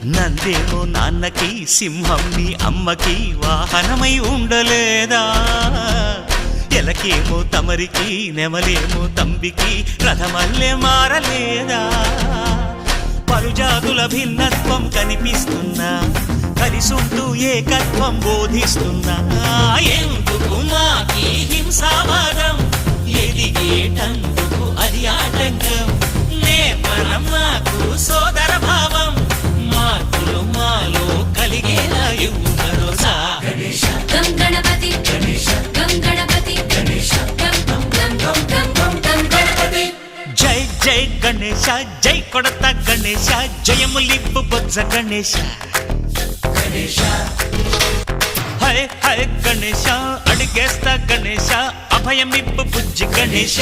నందేమో నాన్నకి సింహం నీ అమ్మకి వాహనమై ఉండలేదా ఎలకేమో తమరికి నెమలేమో తంబికి రథమల్లే మారలేదా పలుజాతుల భిన్నత్వం కనిపిస్తున్నా కలిసుంటూ ఏకత్వం బోధిస్తున్నా ఎందుకు మాకి హింసావాదం ఎదిగేటందుకు అది ఆటంకం నేపరం మాకు సోదర భావం మార్పులు మాలో కలిగేలా ఇవ్వు భరోసా గం గణపతి గం గణపతి గం గం గం గం గం గణపతి జై జై గణేశ జై కొడత గణేశ జయములిప్పు బొజ్జ గణేశ హై హై గణేశ అడిగేస్తా గణేశ అభయమిప్పు బుజ్జి గణేశ